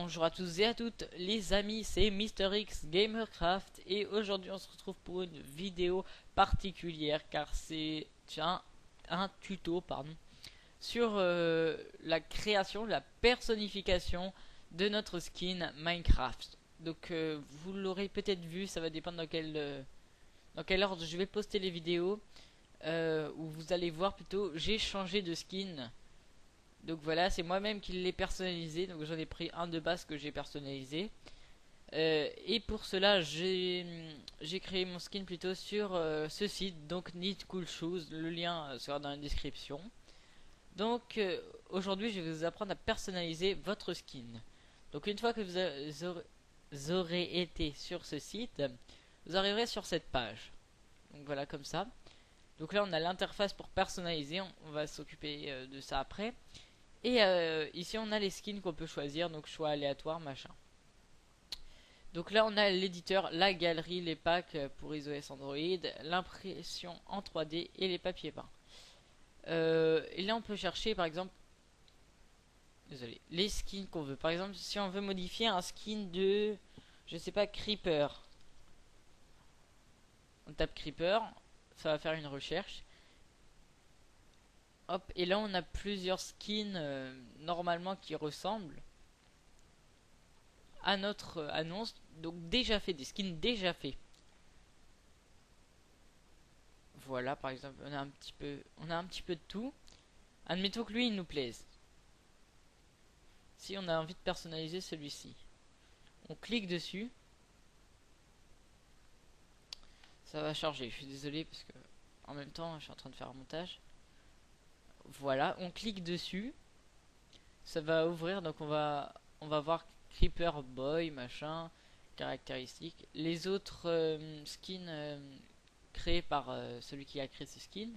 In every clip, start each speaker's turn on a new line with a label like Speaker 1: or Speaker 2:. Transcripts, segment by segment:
Speaker 1: bonjour à tous et à toutes les amis, c'est Mister X Gamercraft et aujourd'hui on se retrouve pour une vidéo particulière car c'est un tuto sur la création, la personnification de notre skin Minecraft. Donc vous l'aurez peut-être vu, ça va dépendre dans quel ordre je vais poster les vidéos, où vous allez voir plutôt j'ai changé de skin. Donc voilà, c'est moi-même qui l'ai personnalisé. Donc j'en ai pris un de base que j'ai personnalisé. Et pour cela, j'ai créé mon skin plutôt sur ce site, donc Need Cool Shoes. Le lien sera dans la description. Donc aujourd'hui, je vais vous apprendre à personnaliser votre skin. Donc une fois que vous aurez été sur ce site, vous arriverez sur cette page. Donc voilà, comme ça. Donc là, on a l'interface pour personnaliser. On va s'occuper de ça après. Et ici on a les skins qu'on peut choisir, donc choix aléatoire machin. Donc là on a l'éditeur, la galerie, les packs pour iOS Android, l'impression en 3D et les papiers peints. Et là on peut chercher par exemple, désolé, les skins qu'on veut. Par exemple si on veut modifier un skin de, je sais pas, Creeper. On tape Creeper, ça va faire une recherche. Hop, et là on a plusieurs skins normalement qui ressemblent à notre annonce. Donc déjà fait, des skins déjà faits. Voilà, par exemple, on a un petit peu de tout. Admettons que lui il nous plaise. Si on a envie de personnaliser celui-ci, on clique dessus. Ça va charger, je suis désolé parce que en même temps je suis en train de faire un montage. Voilà, on clique dessus. Ça va ouvrir, donc on va voir Creeper Boy, machin, caractéristiques. Les autres skins créés par celui qui a créé ce skin.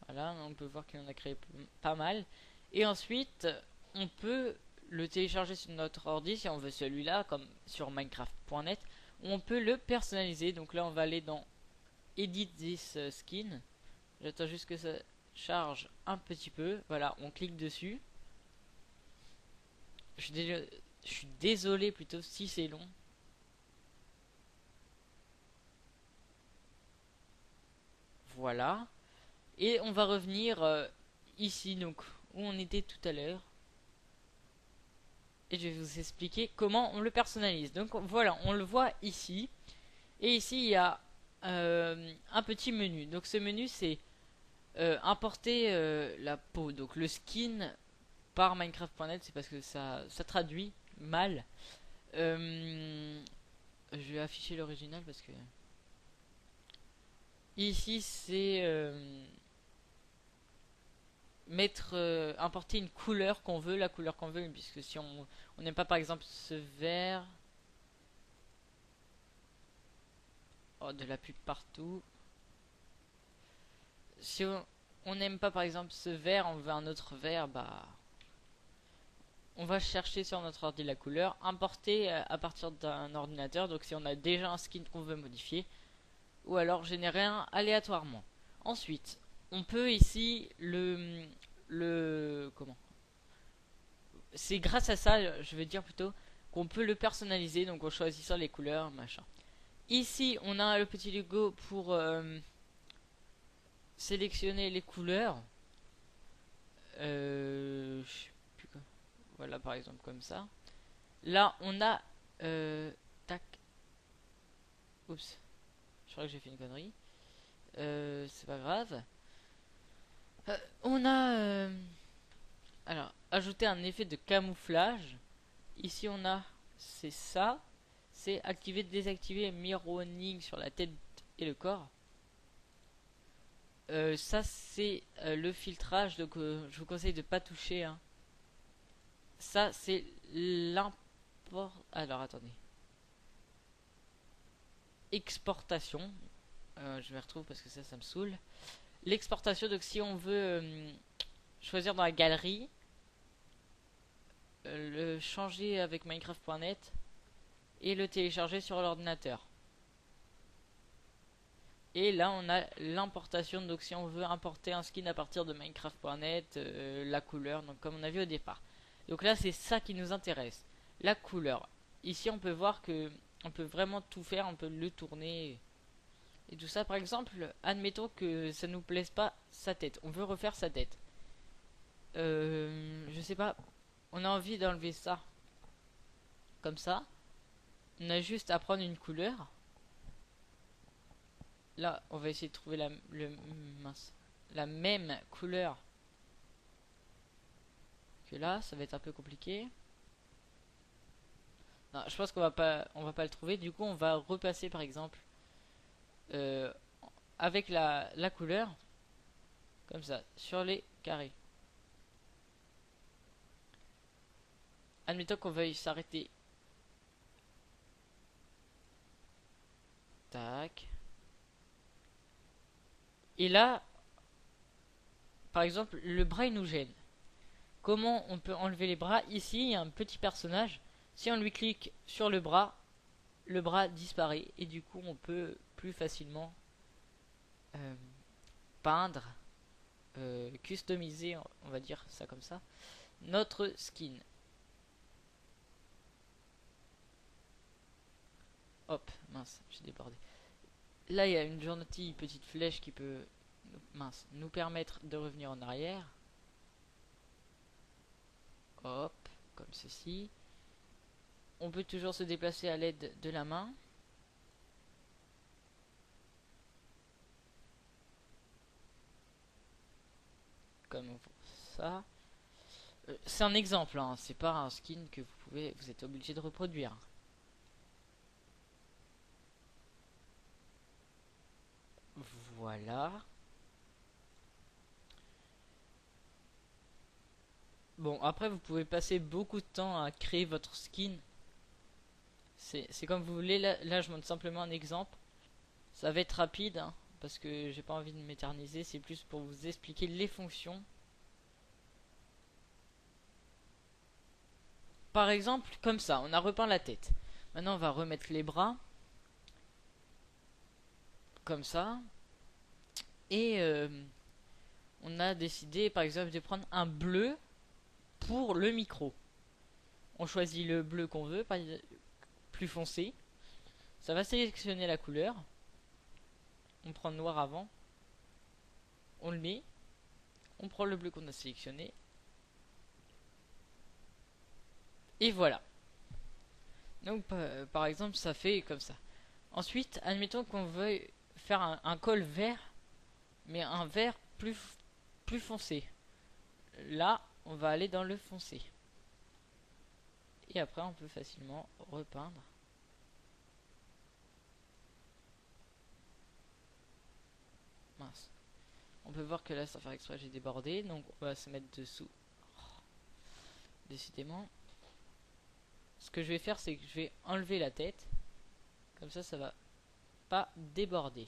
Speaker 1: Voilà, on peut voir qu'il en a créé pas mal. Et ensuite, on peut le télécharger sur notre ordi si on veut celui-là, comme sur minecraft.net. On peut le personnaliser. Donc là, on va aller dans Edit this skin. J'attends juste que ça charge un petit peu. Voilà, on clique dessus. Je suis désolé plutôt si c'est long. Voilà. Et on va revenir ici, donc où on était tout à l'heure. Et je vais vous expliquer comment on le personnalise. Donc voilà, on le voit ici. Et ici, il y a un petit menu. Donc ce menu, c'est importer la peau. Donc le skin par Minecraft.net, c'est parce que ça traduit mal. Je vais afficher l'original parce que ici c'est importer une couleur qu'on veut, la couleur qu'on veut, puisque si on n'aime pas par exemple ce vert, oh, de la pub partout. Si on n'aime pas par exemple ce vert, on veut un autre vert, bah on va chercher sur notre ordi la couleur, importer à partir d'un ordinateur. Donc si on a déjà un skin qu'on veut modifier, ou alors générer un aléatoirement. Ensuite, on peut ici comment, c'est grâce à ça, je veux dire plutôt, qu'on peut le personnaliser. Donc en choisissant les couleurs, machin. Ici, on a le petit logo pour sélectionner les couleurs. Je sais plus quoi. Voilà, par exemple comme ça. Là, on a tac. Oups. Je crois que j'ai fait une connerie. C'est pas grave. On a alors ajouter un effet de camouflage. Ici on a, c'est ça, c'est activer, désactiver mirroring sur la tête et le corps. Ça c'est le filtrage, donc je vous conseille de pas toucher, hein. Ça c'est l'import. Alors attendez. Exportation. Je me retrouve parce que ça me saoule. L'exportation, donc si on veut choisir dans la galerie, le changer avec Minecraft.net et le télécharger sur l'ordinateur. Et là on a l'importation, donc si on veut importer un skin à partir de Minecraft.net, la couleur, donc comme on a vu au départ. Donc là c'est ça qui nous intéresse. la couleur. Ici on peut voir que on peut vraiment tout faire, on peut le tourner et tout ça. Par exemple, admettons que ça nous plaise pas sa tête, on veut refaire sa tête. Je sais pas, on a envie d'enlever ça comme ça. On a juste à prendre une couleur. Là, on va essayer de trouver la même couleur que là. Ça va être un peu compliqué. Non, je pense on va pas le trouver. Du coup, on va repasser par exemple euh, avec la couleur comme ça sur les carrés. Admettons qu'on veuille s'arrêter. Tac. Et là, par exemple, le bras il nous gêne. Comment on peut enlever les bras? Ici, il y a un petit personnage. Si on lui clique sur le bras disparaît. Et du coup, on peut plus facilement euh, peindre, customiser, on va dire ça comme ça, notre skin. Hop, mince, j'ai débordé. Là, il y a une gentille petite flèche qui peut, mince, nous permettre de revenir en arrière. Hop, comme ceci. On peut toujours se déplacer à l'aide de la main. Comme ça. C'est un exemple, hein, c'est pas un skin que vous êtes obligé de reproduire. Voilà. Bon, après vous pouvez passer beaucoup de temps à créer votre skin. C'est comme vous voulez. Là, je montre simplement un exemple. Ça va être rapide, hein, parce que j'ai pas envie de m'éterniser. C'est plus pour vous expliquer les fonctions. Par exemple, comme ça, on a repeint la tête. Maintenant, on va remettre les bras. Comme ça. Et on a décidé, par exemple, de prendre un bleu pour le micro. On choisit le bleu qu'on veut, plus foncé. Ça va sélectionner la couleur. On prend le noir avant. On le met. On prend le bleu qu'on a sélectionné. Et voilà. Donc par exemple ça fait comme ça. Ensuite, admettons qu'on veuille faire un col vert, mais un vert plus foncé. Là, on va aller dans le foncé. Et après, on peut facilement repeindre. Mince. On peut voir que là, sans faire exprès, j'ai débordé. Donc, on va se mettre dessous. Décidément. Ce que je vais faire, c'est que je vais enlever la tête. Comme ça va pas déborder.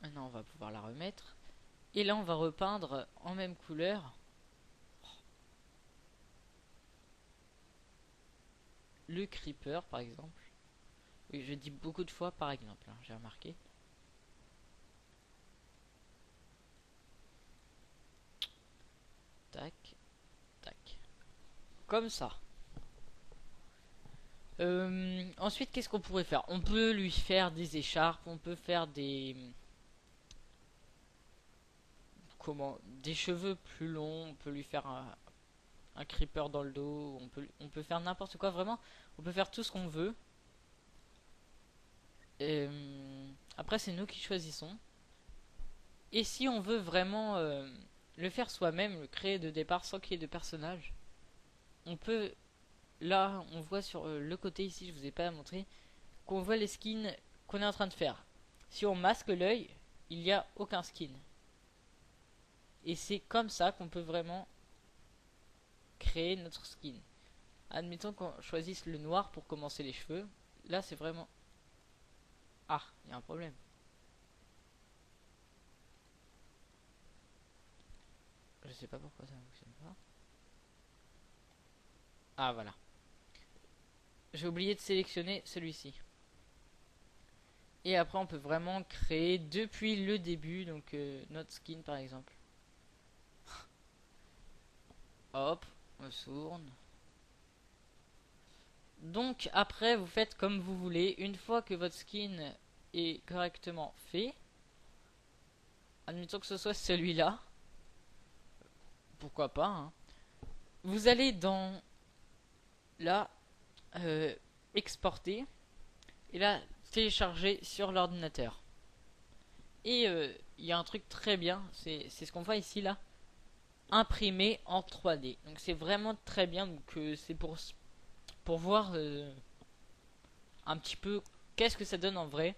Speaker 1: Maintenant, on va pouvoir la remettre. Et là, on va repeindre en même couleur le creeper, par exemple. Oui, je dis beaucoup de fois par exemple, hein, j'ai remarqué. Tac, tac. Comme ça. Ensuite, qu'est-ce qu'on pourrait faire? On peut lui faire des écharpes, on peut faire des... Comment? Des cheveux plus longs, on peut lui faire un creeper dans le dos, on peut faire n'importe quoi, vraiment. On peut faire tout ce qu'on veut. Après, c'est nous qui choisissons. Et si on veut vraiment le faire soi-même, le créer de départ sans qu'il y ait de personnage, on peut... Là, on voit sur le côté ici, je vous ai pas montré, qu'on voit les skins qu'on est en train de faire. Si on masque l'œil, il n'y a aucun skin. Et c'est comme ça qu'on peut vraiment créer notre skin. Admettons qu'on choisisse le noir pour commencer les cheveux. Là, c'est vraiment... Ah, il y a un problème. Je sais pas pourquoi ça ne fonctionne pas. Ah, voilà. J'ai oublié de sélectionner celui-ci. Et après, on peut vraiment créer depuis le début, donc notre skin par exemple. Hop, on tourne. Donc après vous faites comme vous voulez. Une fois que votre skin est correctement fait, admettons que ce soit celui-là, pourquoi pas, hein. Vous allez dans là, exporter, et là télécharger sur l'ordinateur. Et il y a un truc très bien, c'est ce qu'on voit ici là, imprimer en 3D. Donc c'est vraiment très bien. Donc c'est pour voir un petit peu qu'est-ce que ça donne en vrai.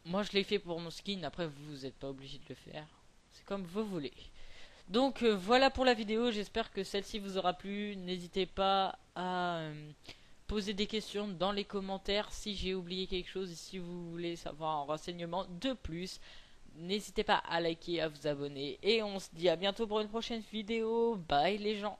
Speaker 1: Moi je l'ai fait pour mon skin, après vous n'êtes pas obligé de le faire. C'est comme vous voulez. Donc voilà pour la vidéo, j'espère que celle-ci vous aura plu. N'hésitez pas à poser des questions dans les commentaires si j'ai oublié quelque chose et si vous voulez savoir un renseignement de plus. N'hésitez pas à liker, à vous abonner et on se dit à bientôt pour une prochaine vidéo. Bye les gens.